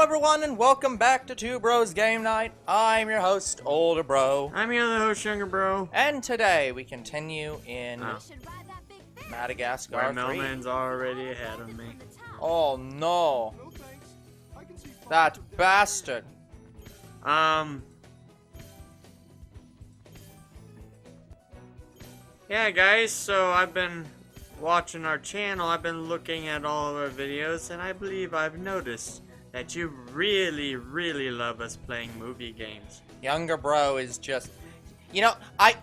everyone, and welcome back to Two Bros Game Night. I'm your host, Older Bro. I'm your other host, Younger Bro. And today we continue in Madagascar 3. Melman's already ahead of me. Oh no. That bastard. Yeah, guys, so I've been watching our channel. I've been looking at all of our videos, and I believe I've noticed that you really, really love us playing movie games. Younger Bro is just... You know, I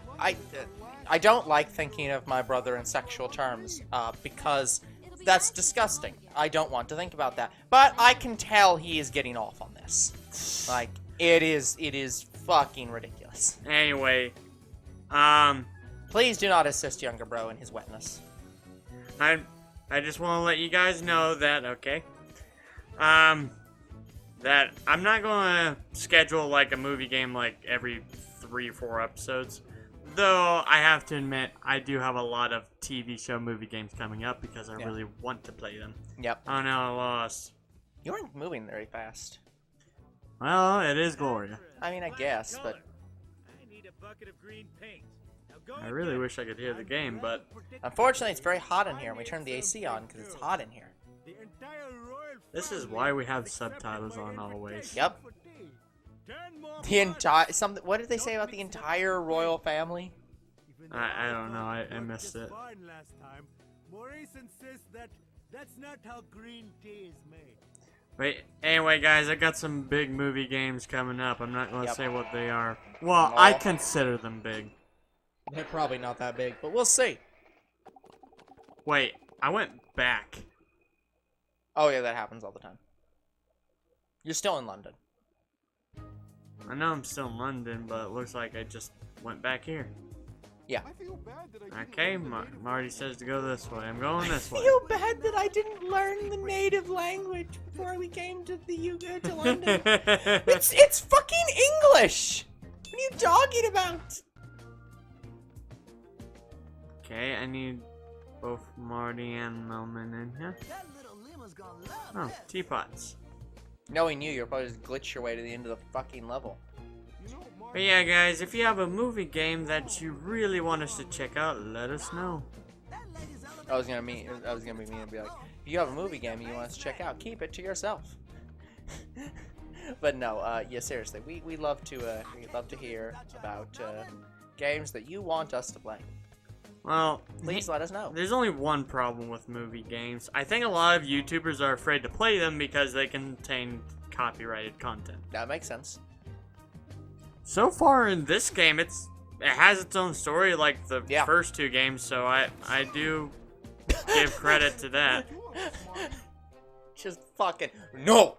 don't like thinking of my brother in sexual terms, because that's disgusting. I don't want to think about that. But I can tell he is getting off on this. Like, it is fucking ridiculous. Anyway, Please do not assist Younger Bro in his wetness. I just want to let you guys know that, okay? That I'm not going to schedule like a movie game like every 3 or 4 episodes. Though I have to admit, I do have a lot of TV show movie games coming up because I really want to play them. Yep. Oh no, I lost. You aren't moving very fast. Well, it is Gloria. I mean, I guess, but... I need a bucket of green paint. I really wish I could hear the game, but... Unfortunately, it's very hot in here, and we turned the AC on because it's hot in here. This is why we have subtitles on always. Yep. The entire... What did they say about the entire royal family? I don't know, I missed it. Maurice insists that that's not how green tea is made. Wait, anyway guys, I got some big movie games coming up. I'm not going to Yep. say what they are. Well, I consider them big. They're probably not that big, but we'll see. Wait, I went back. Oh yeah, that happens all the time. You're still in London. I know I'm still in London, but it looks like I just went back here. Yeah. Okay, Marty says to go this way. I'm going this way. I feel bad that I didn't learn the native language before we came to the UK to London. It's fucking English. What are you talking about? Okay, I need both Marty and Melman in here. Oh, teapots. Knowing you, you'll probably just glitch your way to the end of the fucking level. But yeah, guys, if you have a movie game that you really want us to check out, let us know. I was gonna be mean and be like, if you have a movie game you want us to check out, keep it to yourself. But no, yeah, seriously, we love to hear about games that you want us to play. Well, Please let us know. There's only one problem with movie games. I think a lot of YouTubers are afraid to play them because they contain copyrighted content. That makes sense. So far in this game, it has its own story like the first 2 games, so I do give credit to that. Just fucking no.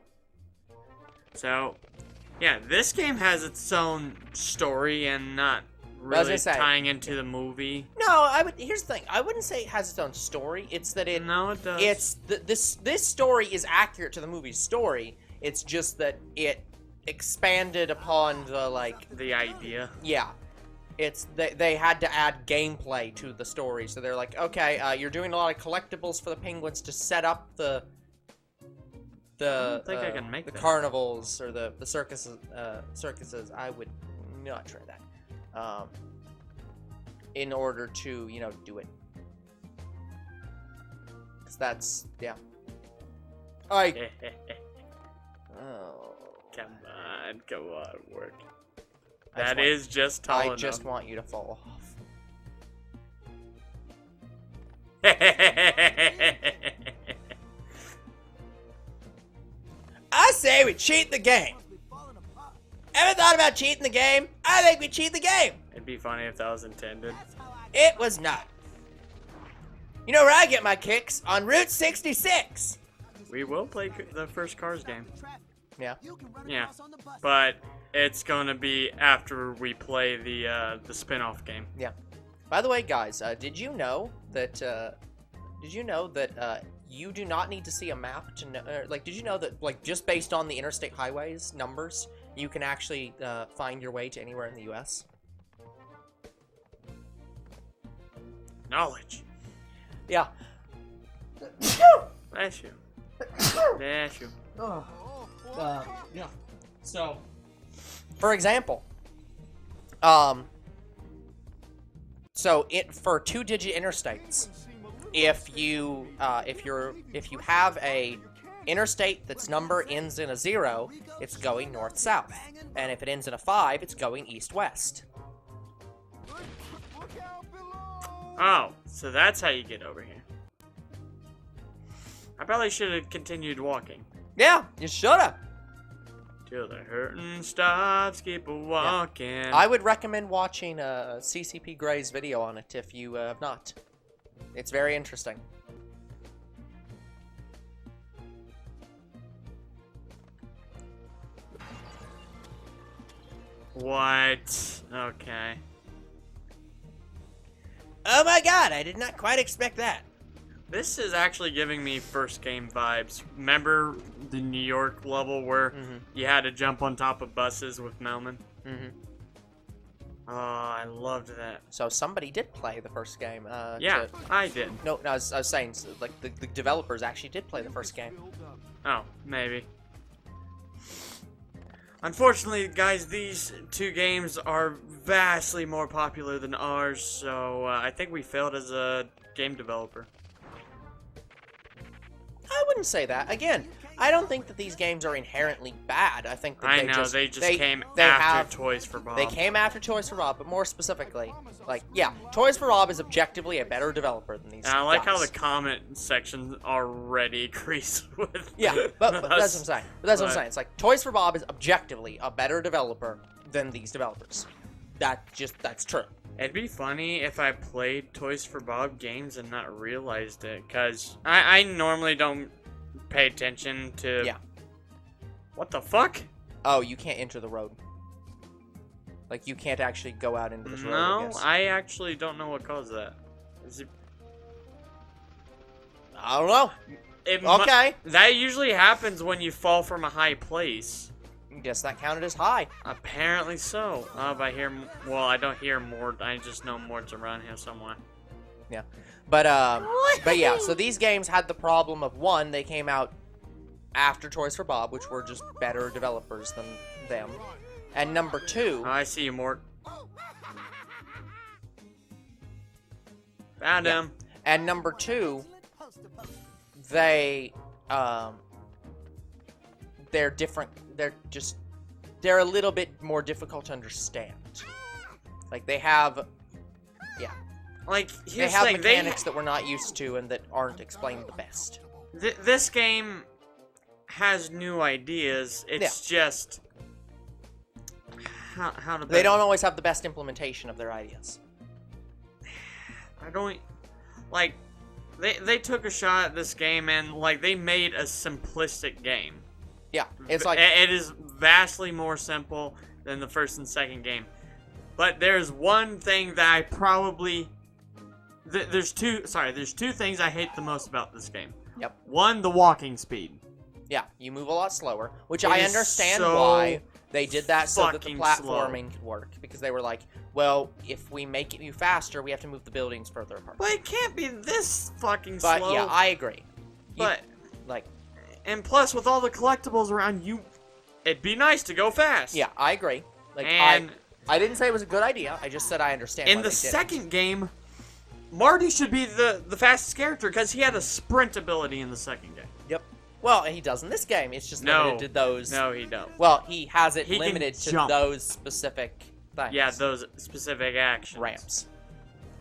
So, yeah, this game has its own story and not really tying into the movie. No, here's the thing. I wouldn't say it has its own story. It's that it. No, it does. It's this story is accurate to the movie's story. It's just that it expanded upon the idea. Yeah, it's they had to add gameplay to the story. So they're like, okay, you're doing a lot of collectibles for the penguins to set up the I don't think I can make that. carnivals or the circuses. I would not try that. In order to, do it. Because that's, yeah. Oh. Come on, work. That is just tall enough. I just want you to fall off. I say we cheat the game. Ever thought about cheating the game? I think we cheat the game. It'd be funny if that was intended. It was not. You know where I get my kicks? On Route 66. We will play the first Cars game. Yeah. Yeah, but it's gonna be after we play the spin-off game. Yeah. By the way, guys, did you know that you do not need to see a map to know? Did you know that just based on the interstate highways numbers, you can actually find your way to anywhere in the U.S.? Knowledge. Yeah. Bless you. Bless you. Oh. Yeah. So, For example, so for 2-digit interstates, if you have a interstate that's number ends in a 0, it's going north-south, and if it ends in a 5, it's going east-west. oh, so that's how you get over here. I probably should have continued walking. Yeah, you shoulda. Till the hurting stops, keep a walking. I would recommend watching CCP Gray's video on it if you have not. It's very interesting. What? Okay. Oh my god, I did not quite expect that. This is actually giving me first game vibes. Remember the New York level where you had to jump on top of buses with Melman? Mm-hmm. Oh, I loved that. So somebody did play the first game. Yeah, I did. No, I was saying, like, the developers actually did play the first game. Oh, maybe. Unfortunately, guys, these two games are vastly more popular than ours, so I think we failed as a game developer. I wouldn't say that. Again, I don't think that these games are inherently bad. I think that they just came after Toys for Bob. They came after Toys for Bob, but more specifically, like, yeah, Toys for Bob is objectively a better developer than these. And I like how guys. the comment section already agrees with. Yeah, but that's what I'm saying. But that's what I'm saying. It's like Toys for Bob is objectively a better developer than these developers. That's true. It'd be funny if I played Toys for Bob games and not realized it, because I normally don't pay attention to... Yeah. What the fuck? Oh, you can't enter the road. Like, you can't actually go out into this road, I No, guess. I actually don't know what caused that. Is it... I don't know. It Okay. That usually happens when you fall from a high place. Guess that counted as high. Apparently so. But I hear... Well, I don't hear Mort. I just know Mort's around here somewhere. Yeah. But yeah, so these games had the problem of, one, they came out after Toys for Bob, which were just better developers than them. And number two... Oh, I see you, Mort. Found him. And number two, they're different. They're a little bit more difficult to understand. Like, they have... Yeah. Like, They here's have the thing, mechanics that we're not used to and that aren't explained the best. This game has new ideas. It's just how to. They don't always have the best implementation of their ideas. I don't like. They took a shot at this game and like they made a simplistic game. Yeah, it's like it is vastly more simple than the first and second game. But there's one thing that I probably there's two things I hate the most about this game. Yep. One, the walking speed. Yeah, you move a lot slower, which It I is understand so why they did that so that the fucking platforming could work. Because they were like, well, if we make it move faster, we have to move the buildings further apart. But it can't be this fucking But slow. yeah, I agree. But Like, and plus with all the collectibles around you, it'd be nice to go fast. yeah, I agree. Like, And I didn't say it was a good idea. I just said I understand. in why the they did it. second game, Marty should be the fastest character because he had a sprint ability in the second game. Yep. Well, he does in this game. It's just No. limited to those. No, he don't. Well, he has it He can limited to jump. those specific things. Yeah, those specific actions. ramps.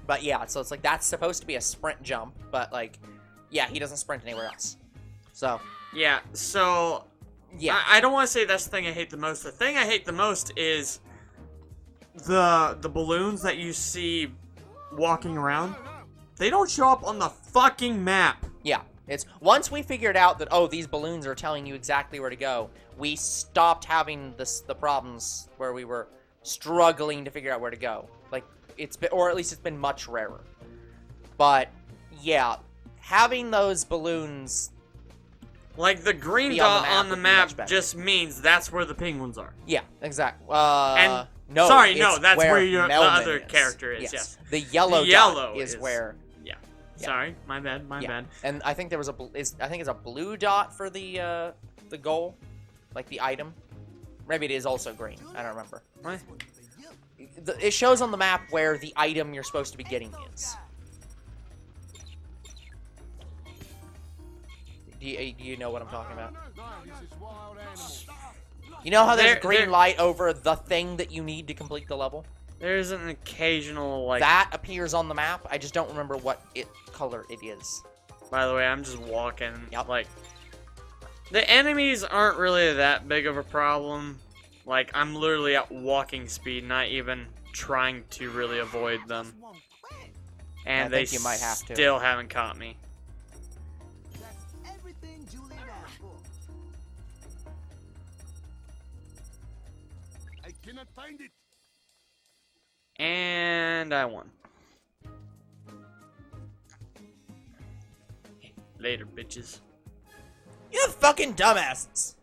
But yeah, so it's like that's supposed to be a sprint jump, but like, yeah, he doesn't sprint anywhere else. So Yeah, so yeah, I don't want to say that's the thing I hate the most. The thing I hate the most is the balloons that you see walking around. They don't show up on the fucking map. yeah. It's once we figured out that these balloons are telling you exactly where to go, we stopped having the problems where we were struggling to figure out where to go. Like it's been, or at least it's been much rarer. But yeah, having those balloons. Like the green Be on the dot map on the would be map much better. just means that's where the penguins are. Yeah, exactly. And no, sorry, no, it's that's where the Melman other is. character is, yes. The yellow dot is where. Yeah. Yeah. Sorry, my bad. And I think there was I think it's a blue dot for the goal. Like the item. Maybe it is also green. I don't remember. What? It shows on the map where the item you're supposed to be getting is. Do you know what I'm talking about? You know how there's a green light over the thing that you need to complete the level? There's an occasional, like... That appears on the map. I just don't remember what color it is. By the way, I'm just walking. Yep. Like, the enemies aren't really that big of a problem. Like, I'm literally at walking speed, not even trying to really avoid them. And they you might have to. still haven't caught me. I cannot find it. And I won. Later, bitches. You fucking dumbasses!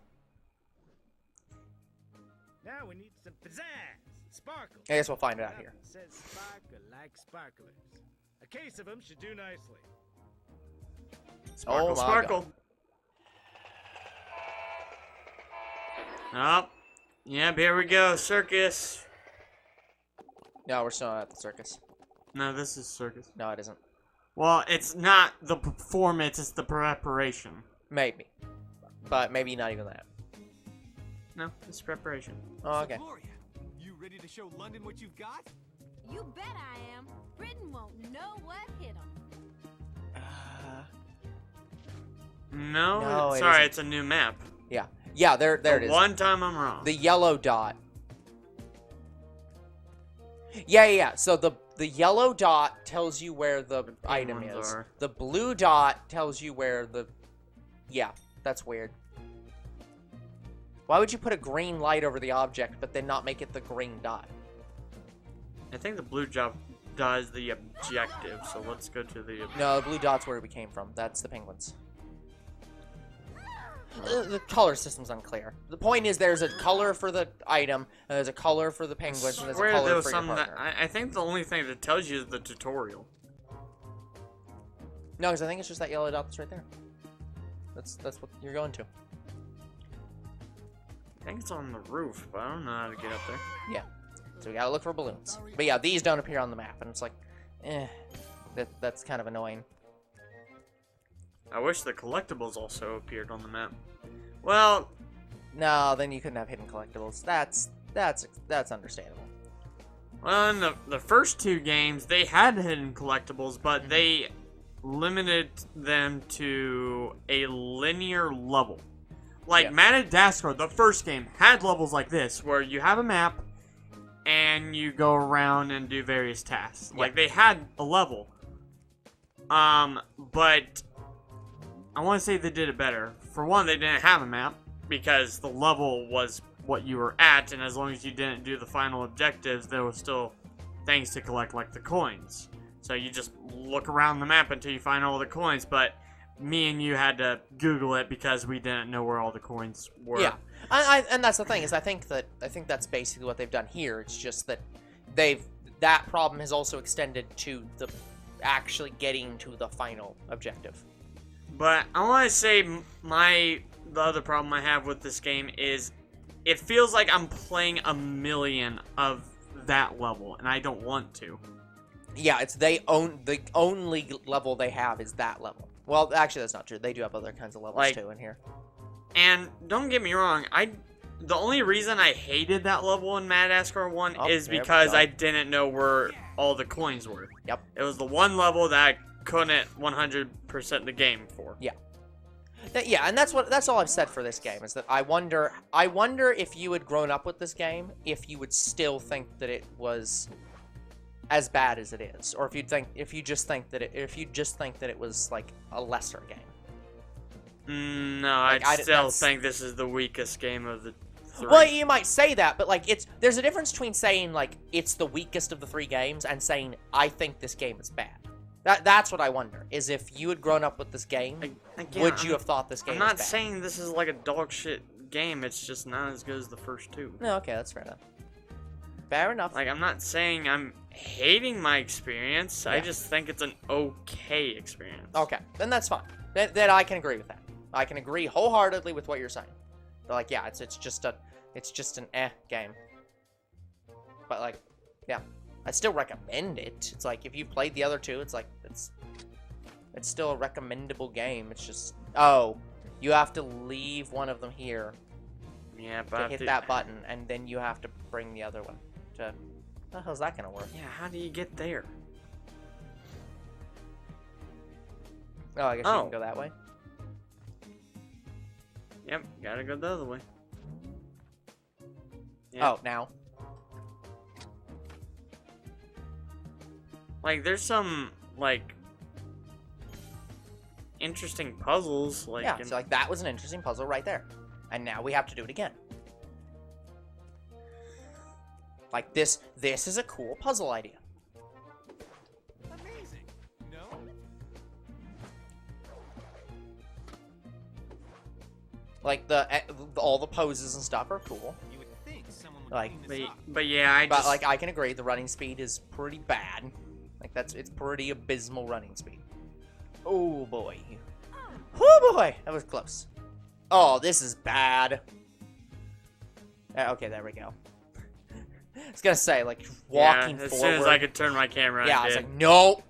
Now we need some pizzazz, sparkle. I guess we'll find out here. Says sparkle like sparklers. A case of them should do nicely. Sparkle, Oh my sparkle. Oh. Yep, here we go. Circus. No, we're still not at the circus. No, this is circus. No, it isn't. Well, it's not the performance, it's the preparation. Maybe. But maybe not even that. No, it's preparation. Oh, okay. Gloria, you ready to show London what you've got? You bet I am. Britain won't know what hit 'em. No, it sorry, isn't. it's a new map. Yeah. Yeah, there it is. One time I'm wrong. The yellow dot. Yeah. So the yellow dot tells you where the item penguins is. are. The blue dot tells you where the... Yeah, that's weird. Why would you put a green light over the object, but then not make it the green dot? I think the blue job does the objective, so let's go to the... No, the blue dot's where we came from. That's the penguins. The color system's unclear. The point is there's a color for the item, and there's a color for the penguins, and there's a Where color there was for your some that partner. I think the only thing that tells you is the tutorial. No, because I think it's just that yellow dot that's right there. That's what you're going to. I think it's on the roof, but I don't know how to get up there. Yeah. So we gotta look for balloons. But yeah, these don't appear on the map, and it's like, that's kind of annoying. I wish the collectibles also appeared on the map. Well, No, then you couldn't have hidden collectibles. That's understandable. well, in the first two games, they had hidden collectibles, but they limited them to a linear level. Like, Yeah. Madagascar, the first game, had levels like this, where you have a map, and you go around and do various tasks. Like, they had a level. But I want to say they did it better. For one, they didn't have a map, because the level was what you were at, and as long as you didn't do the final objectives, there was still things to collect, like the coins. So you just look around the map until you find all the coins, but me and you had to Google it because we didn't know where all the coins were. Yeah, and that's the thing is I think that's basically what they've done here. It's just that that problem has also extended to the actually getting to the final objective. But I want to say the other problem I have with this game is it feels like I'm playing a million of that level, and I don't want to. Yeah, it's the only level they have is that level. Well, actually, that's not true. They do have other kinds of levels Like- too in here. And don't get me wrong, the only reason I hated that level in Madagascar 1 Oh, is there we because go. I didn't know where all the coins were. Yep. It was the one level that I couldn't 100% the game for. Yeah, and that's all I've said for this game is that I wonder if you had grown up with this game, if you would still think that it was as bad as it is, or if you just think that it was like a lesser game. No, Like, I still that's- think this is the weakest game of the three. Well, you might say that, but like there's a difference between saying like it's the weakest of the three games and saying I think this game is bad. That's what I wonder is if you had grown up with this game, Again, would you have thought this game I'm was not bad? saying this is like a dog shit game. It's just not as good as the first two. No, okay, that's fair enough. Fair enough. Like, I'm not saying I'm hating my experience. I Yeah. just think it's an okay experience. Okay, then that's fine. Then I can agree with that. I can agree wholeheartedly with what you're saying. like, yeah, it's just an game. But like, yeah, I still recommend it. It's like if you played the other two, it's like it's still a recommendable game. It's just you have to leave one of them here. Yeah, To but hit that button, and then you have to bring the other one to. How the hell's that gonna work? Yeah, how do you get there? Oh, I guess you can go that way. Yep, gotta go the other way. Yep. Oh, now. Like, there's some, like, interesting puzzles. Like, Yeah, so like that was an interesting puzzle right there. And now we have to do it again. Like this is a cool puzzle idea. Amazing. No? Like all the poses and stuff are cool. You would think someone would Like, clean this up. but yeah, But like I can agree, the running speed is pretty bad. Like it's pretty abysmal running speed. Oh boy. Oh boy, that was close. Oh, this is bad. Okay, there we go. I was gonna say, like, walking as forward. soon as I could turn my camera, yeah, I I was did. like, no.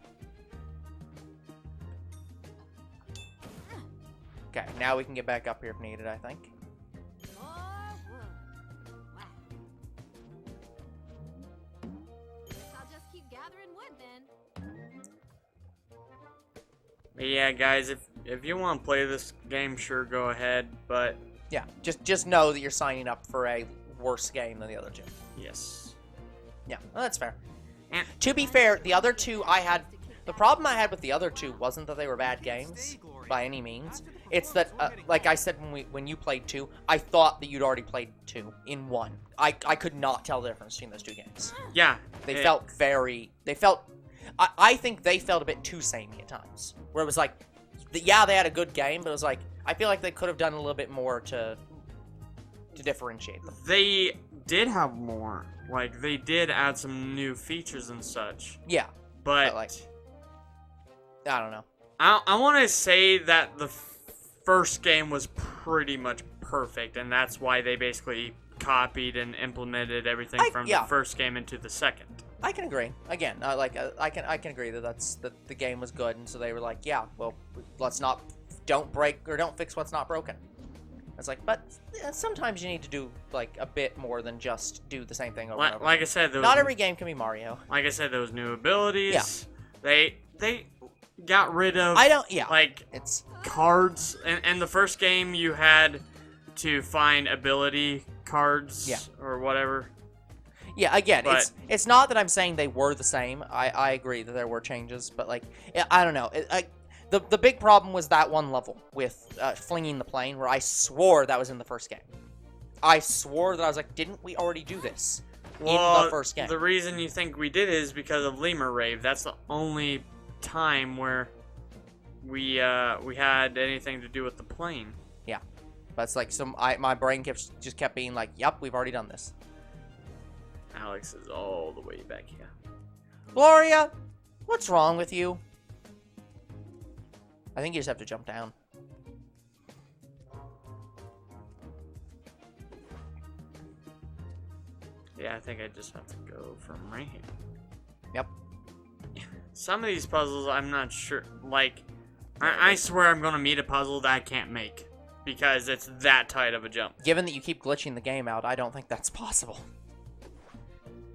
Okay, now we can get back up here if needed, I think. More wood. Wow. Guess I'll just keep gathering wood then. But yeah, guys, if you want to play this game, sure, go ahead. But Yeah, just know that you're signing up for a worse game than the other two. yes, Yeah, well, that's fair. And- To be fair, the other two the problem I had with the other two wasn't that they were bad games by any means. It's that, like I said when you played 2, I thought that you'd already played 2 in 1. I could not tell the difference between those two games. yeah, They felt I think they felt a bit too samey at times. Where it was like, yeah, they had a good game, but it was like, I feel like they could have done a little bit more to differentiate them. they did have more. Like, they did add some new features and such. Yeah, But like, I don't know. I want to say that the first game was pretty much perfect, and that's why they basically copied and implemented everything from yeah. the first game into the second. I can agree. Again, I can agree that the game was good, and so they were like, yeah, well, don't break or don't fix what's not broken. It's like, but sometimes you need to do like a bit more than just do the same thing over and over. Like I said, Not every game can be Mario. Like I said, those new abilities. Yeah. They got rid of. Yeah. Like It's cards. In the first game, you had to find ability cards. Yeah. Or whatever. Yeah, again, But- it's not that I'm saying they were the same. I agree that there were changes, but like, I don't know. The big problem was that one level with flinging the plane, where I swore that was in the first game. I swore that I was like, didn't we already do this in the first game? The reason you think we did is because of Lemur Rave. That's the only time where we had anything to do with the plane. Yeah, but it's like my brain just kept being like, yep, we've already done this. Alex is all the way back here. Gloria, what's wrong with you? I think you just have to jump down. Yeah, I think I just have to go from right here. Yep. Some of these puzzles, I'm not sure. Like, I swear I'm gonna meet a puzzle that I can't make because it's that tight of a jump. Given that you keep glitching the game out, I don't think that's possible.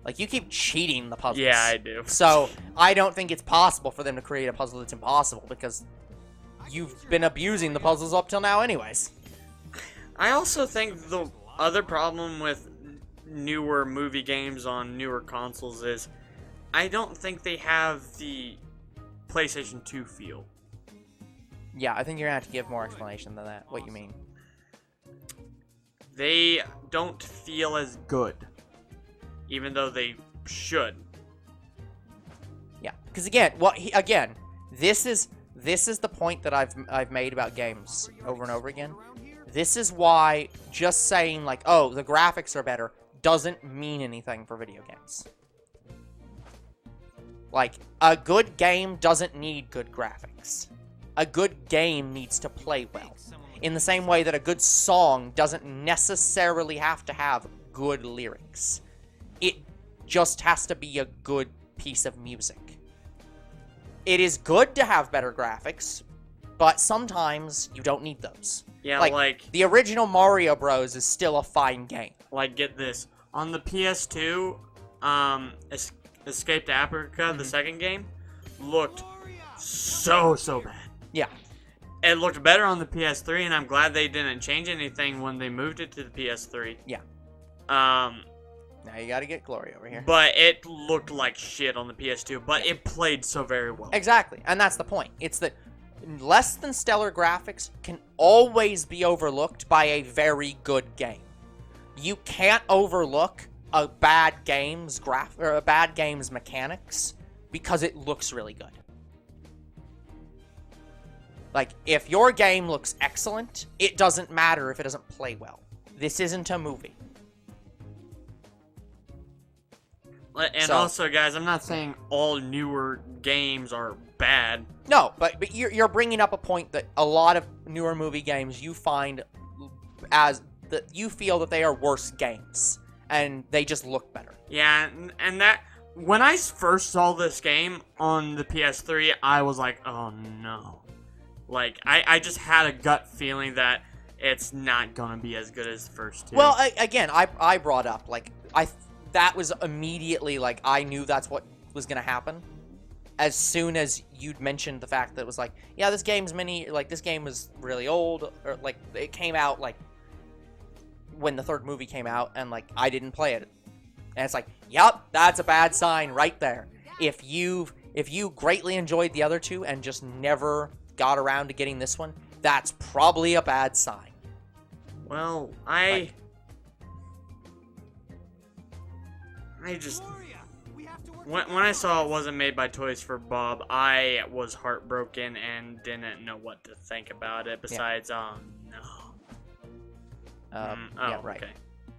Like, you keep cheating the puzzles. Yeah, I do. So, I don't think it's possible for them to create a puzzle that's impossible, because you've been abusing the puzzles up till now anyways. I also think the other problem with newer movie games on newer consoles is I don't think they have the PlayStation 2 feel. Yeah, I think you're gonna have to give more explanation than that, what you mean. They don't feel as good, even though they should. Yeah, because again, this is the point that I've made about games over and over again. This is why just saying like, oh, the graphics are better doesn't mean anything for video games. Like, a good game doesn't need good graphics. A good game needs to play well. In the same way that a good song doesn't necessarily have to have good lyrics. It just has to be a good piece of music. It is good to have better graphics, but sometimes you don't need those. Yeah, like the original Mario Bros. Is still a fine game. Like, get this. On the PS2, Escape to Africa, the second game, looked so bad. Yeah. It looked better on the PS3, and I'm glad they didn't change anything when they moved it to the PS3. Yeah. Now you gotta get Glory over here. But it looked like shit on the PS2, but it played so very well. Exactly, and that's the point. It's that less than stellar graphics can always be overlooked by a very good game. You can't overlook a bad game's mechanics because it looks really good. Like, if your game looks excellent, it doesn't matter if it doesn't play well. This isn't a movie. And also, guys, I'm not saying all newer games are bad. No, but you're bringing up a point that a lot of newer movie games you find as that you feel that they are worse games and they just look better. Yeah, and that when I first saw this game on the PS3, I was like, oh no. Like, I just had a gut feeling that it's not gonna be as good as the first two. Well, again, I brought up, like, that was immediately, like, I knew that's what was gonna happen. As soon as you'd mentioned the fact that it was like, yeah, this game was really old, or, like, it came out, like, when the third movie came out, and, like, I didn't play it. And it's like, yep, that's a bad sign right there. If you greatly enjoyed the other two and just never got around to getting this one, that's probably a bad sign. Well, when I saw it wasn't made by Toys for Bob, I was heartbroken and didn't know what to think about it. Besides, oh no. Yeah, right. Okay.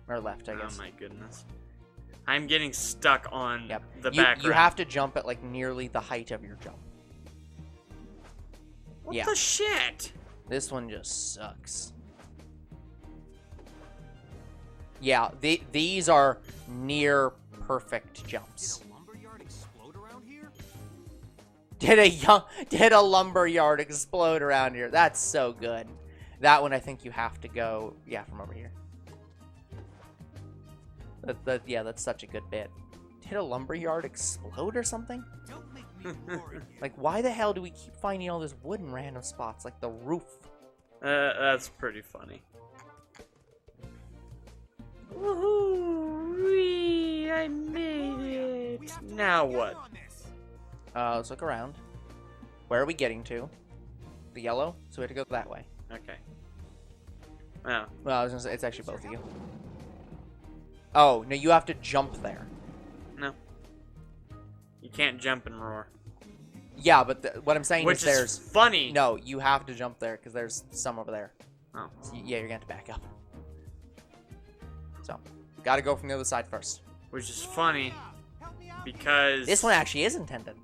Or left, I guess. Oh my goodness. I'm getting stuck on the you, background. You have to jump at, like, nearly the height of your jump. What the shit? This one just sucks. Yeah, these are near perfect jumps. Did a lumberyard explode around here? That's so good. That one, I think you have to go, from over here. That's such a good bit. Did a lumberyard explode or something? Like, why the hell do we keep finding all this wood in random spots, like the roof? That's pretty funny. Woohoo! I made it! Now what? Let's look around. Where are we getting to? The yellow? So we have to go that way. Okay. Oh. Well, I was gonna say, it's actually both of you. Oh, no, you have to jump there. No. You can't jump and roar. Yeah, but what I'm saying is there's... funny! No, you have to jump there, because there's some over there. Oh. So, yeah, you're gonna have to back up. So, gotta go from the other side first. Which is funny, because... This one actually is intended.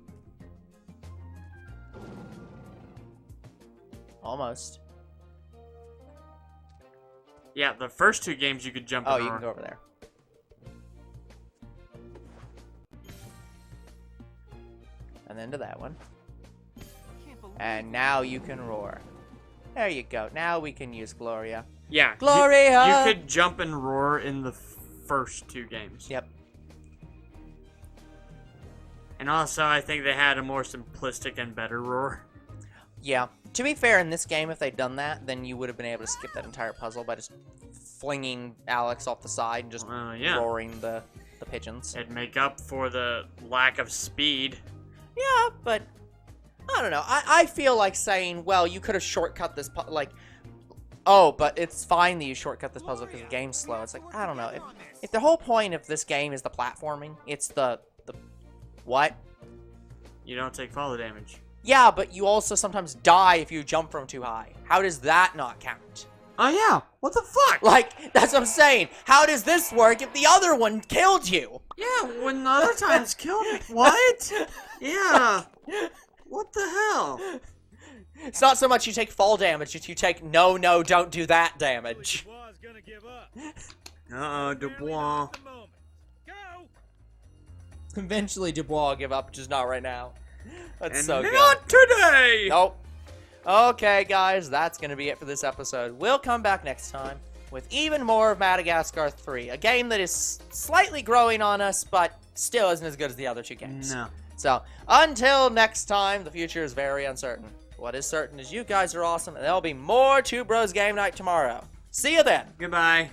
Almost. Yeah, the first two games you could jump and roar. You can go over there. And then to that one. And now you can roar. There you go. Now we can use Gloria. Yeah. Gloria! You could jump and roar in the first two games. Yep. And also, I think they had a more simplistic and better roar. Yeah. To be fair, in this game, if they'd done that, then you would have been able to skip that entire puzzle by just flinging Alex off the side and just roaring the pigeons. It'd make up for the lack of speed. Yeah, but I don't know. I feel like saying, well, you could have shortcut this but it's fine that you shortcut this puzzle because the game's slow. It's like, I don't know. If the whole point of this game is the platforming, it's the what? You don't take follow damage. Yeah, but you also sometimes die if you jump from too high. How does that not count? Oh yeah, what the fuck? Like, that's what I'm saying. How does this work if the other one killed you? Yeah, when the other times killed me. What? Yeah. What the hell? It's not so much you take fall damage, it's you take no, don't do that damage. Dubois is gonna give up. Uh-oh, Dubois. At the moment. Go! Eventually Dubois will give up, just not right now. That's And so good. not today! Nope. Okay, guys, that's going to be it for this episode. We'll come back next time with even more of Madagascar 3, a game that is slightly growing on us, but still isn't as good as the other two games. No. So, until next time, the future is very uncertain. What is certain is you guys are awesome, and there'll be more Two Bros Game Night tomorrow. See you then! Goodbye.